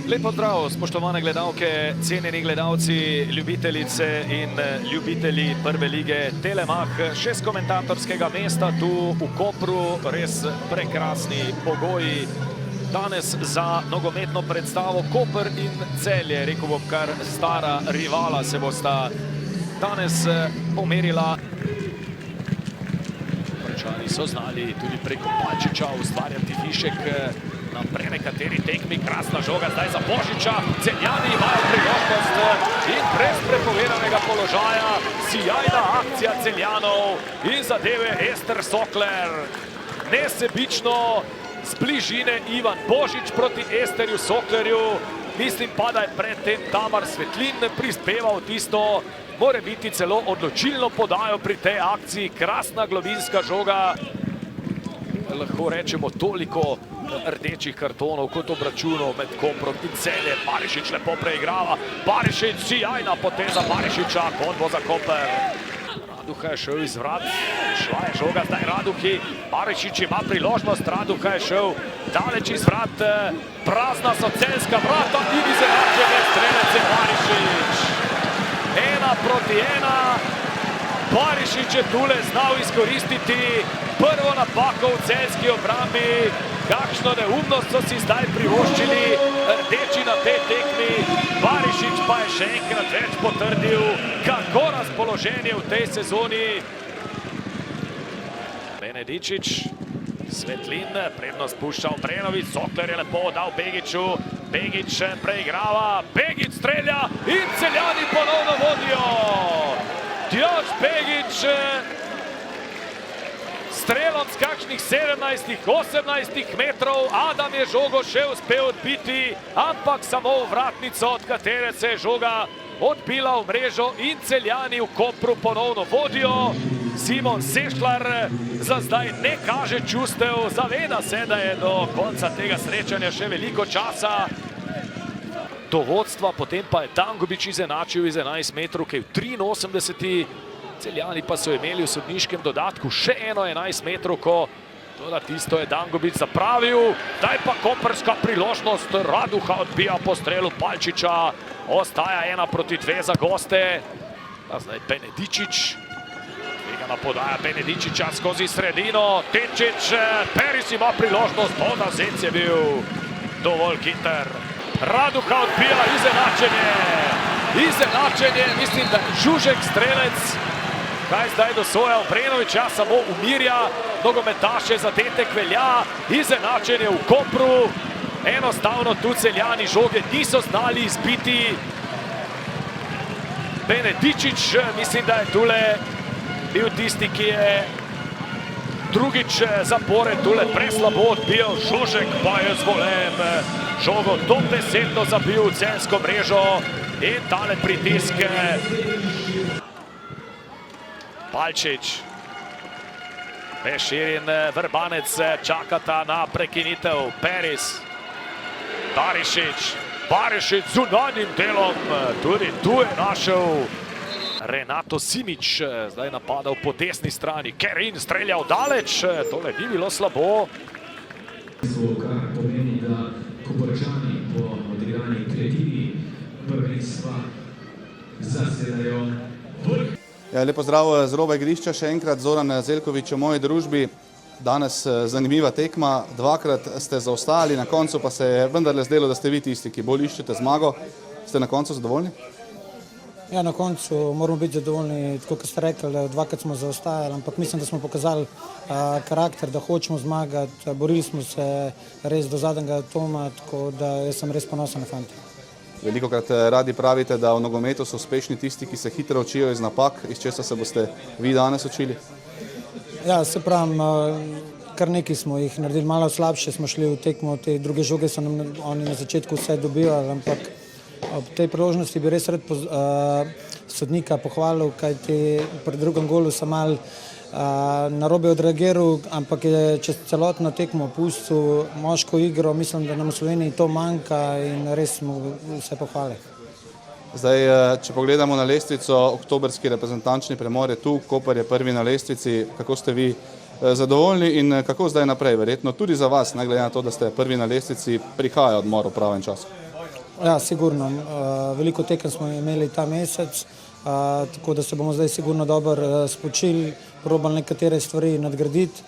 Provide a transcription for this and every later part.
Lep pozdrav, spoštovane gledalke, cenjeni gledalci, ljubiteljice in ljubitelji prve lige Telemach. 6 komentatorskega mesta tu v Kopru, res prekrasni pogoji. Danes za nogometno predstavo Koper in Celje, rekel bom kar stara rivala se bosta danes pomerila. Koprčani so znali tudi preko Palčiča ustvarjati višek na prenekateri tekmi. Krasna žoga zdaj za Božiča. Celjani imajo priložnost in brez prepovedanega položaja. Sijajna akcija Celjanov in zadeve Ester Sokler. Nesebično z bližine Ivan Božič proti Esterju Soklerju. Mislim pa, da je predtem Tamar Svetlin prispeval tisto, more biti celo odločilno podajo pri tej akciji. Krasna globinska žoga. Lahko rečemo toliko rdečih kartonov kot obračunov med Koprom in Celjem. Barišič lepo preigrava. Barišič, sijajna poteza Barišiča, kon bo za Koper. Raduha je šel iz vrat, šla je žoga zdaj Raduhi. Barišič ima priložnost, Raduha je šel daleč iz vrat. Prazna so celjska vrata in izenačenje, strelec je Barišič. 1-1. Barišič je tule znal izkoristiti prvo napako v celjski obrambi. Kakšno neumnost so si zdaj privoščili rdeči na tej tekmi. Barišič pa je še enkrat več potrdil, kako razpoloženje v tej sezoni. Benedičič, Svetlin, prednost pušča Obrenović, Sokler je lepo dal Begiću. Begić preigrava, Begić strelja in Celjani ponovno vodijo. Tjaž Begić strelom z kakšnih 17-18 metrov. Adam je žogo še uspel odbiti, ampak samo v vratnico, od katere se je žoga odbila v mrežo in Celjani v Kopru ponovno vodijo. Simon Sešljar za zdaj ne kaže čustev, zaveda se, da je do konca tega srečanja še veliko časa. Do vodstva, potem pa je Dangubić izenačil iz 11 metrovke v 83. Celjani pa so imeli v sodniškem dodatku še eno 11 metrovko. Toda tisto je Dangubić zapravil. Daj pa koprska priložnost. Raduha odbija po strelu Palčiča. Ostaja 1-2 za goste. Zdaj Benedičič. Tvegana podaja Benedičiča skozi sredino. Tečič, Peris ima priložnost. Toda Zec je bil dovolj hiter. Raduha odbija izenačenje. Izenačenje, mislim, da je Žužek strelec. Kaj zdaj dosoja Obrenovića, samo umirja nogometaše, zadetek velja. Izenačenje v Kopru. Enostavno tu Celjani žoge niso znali izbiti. Benedičič, mislim, da je tule bil tisti, ki je drugič zapored tule preslabo odbijal. Žužek pa je z volem žogo dobesedno zabil v celjsko mrežo in tale pritisk. Palčič, Beširin, Vrbanec čakata na prekinitev. Peris, Barišič, Barišič z zunanjim delom, tudi tu je našel Renato Simić, zdaj napadal po desni strani. Kerin streljal daleč, tole ni bilo slabo. Kar pomeni, da Koprčani po odigrani tretjini prvenstva zasedajo vrh. Lep pozdrav z roba igrišča, še enkrat Zoran Zeljković v moji družbi. Danes zanimiva tekma, dvakrat ste zaostali, na koncu pa se je vendarle zdelo, da ste vi tisti, ki bolj iščete zmago. Ste na koncu zadovoljni? Ja, na koncu moramo biti zadovoljni, tako kot ste rekli, dvakrat smo zaostajali, ampak mislim, da smo pokazali karakter, da hočemo zmagati. Borili smo se res do zadnjega atoma, tako da jaz sem res ponosen na fante. Velikokrat radi pravite, da v nogometu so uspešni tisti, ki se hitro učijo iz napak. Iz česa se boste vi danes učili? Ja, se pravim, kar nekaj smo jih naredili, malo slabše smo šli v tekmo, te druge žoge so nam oni na začetku vse dobivali, ampak ob tej priložnosti bi res rad sodnika pohvalil, kajti pri drugem golu sem malo narobe odreagiral, ampak je čez celotno tekmo pustil moško igro. Mislim, da nam v Sloveniji to manjka in res mu vse pohvale. Zdaj, če pogledamo na lestvico, oktobrski reprezentančni premor je tu, Koper je prvi na lestvici. Kako ste vi zadovoljni in kako zdaj naprej? Verjetno tudi za vas, ne glede na to, da ste prvi na lestvici, prihaja odmor v pravem času. Ja, sigurno. Veliko tekem smo imeli ta mesec, tako da se bomo zdaj sigurno dobro spočili, probali nekatere stvari nadgraditi.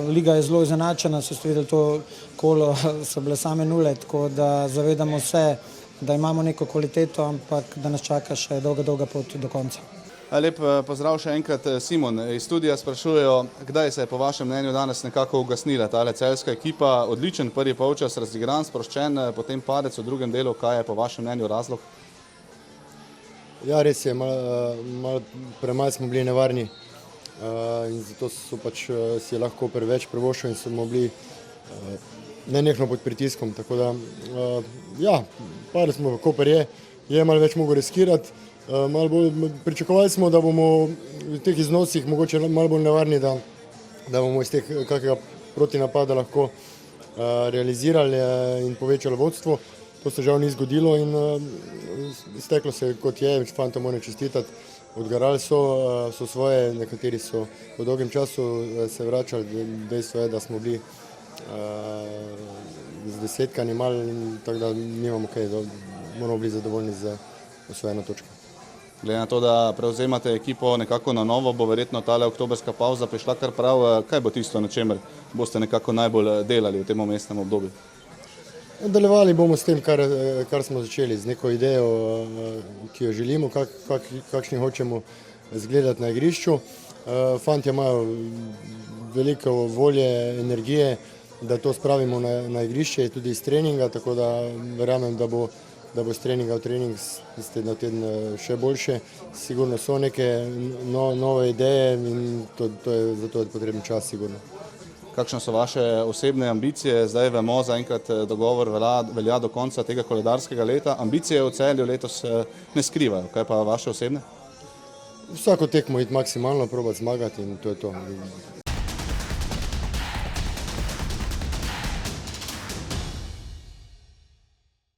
Liga je zelo izenačena, ste videli to kolo, so bile same nule, tako da zavedamo se, da imamo neko kvaliteto, ampak da nas čaka še dolga pot do konca. Lep pozdrav še enkrat. Simon, iz studija sprašujejo, kdaj se je po vašem mnenju danes nekako ugasnila tale celjska ekipa. Odličen prvi polčas, razigran, sproščen, potem padec v drugem delu. Kaj je po vašem mnenju razlog? Ja, res je, malo premalo smo bili nevarni in zato so pač si lahko preveč privoščili in smo bili nenehno pod pritiskom. Tako da, ja, padli smo v Koper je malo več mogel riskirati. Pričakovali smo, da bomo v teh iznosih mogoče malo bolj nevarni, da bomo iz teh kakega protinapada lahko realizirali in povečali vodstvo. To se žal ni zgodilo in izteklo se kot je, fantom moram čestitati. Odgarali so svoje, nekateri so po dolgem času se vračali. Dejstvo je, da smo bili zdesetkani malo, tako da nimamo kaj, moramo biti zadovoljni z osvojeno točko. Glede na to, da prevzemate ekipo nekako na novo, bo verjetno tale oktoberska pauza prišla kar prav. Kaj bo tisto, na čemer boste nekako najbolj delali v tem umestnem obdobju? Nadaljevali bomo s tem, kar smo začeli, z neko idejo, ki jo želimo, kakšni hočemo izgledati na igrišču. Fantje imajo veliko volje, energije, da to spravimo na igrišče, tudi iz treninga, tako da verjamem, da bo z treninga v trening iz tedna v teden še boljše. Sigurno so neke nove ideje in zato je potreben čas sigurno. Kakšne so vaše osebne ambicije? Zdaj vemo, zaenkrat dogovor velja do konca tega koledarskega leta. Ambicije v Celju letos ne skrivajo. Kaj pa vaše osebne? Vsako tekmo iti maksimalno, probati zmagati in to je to.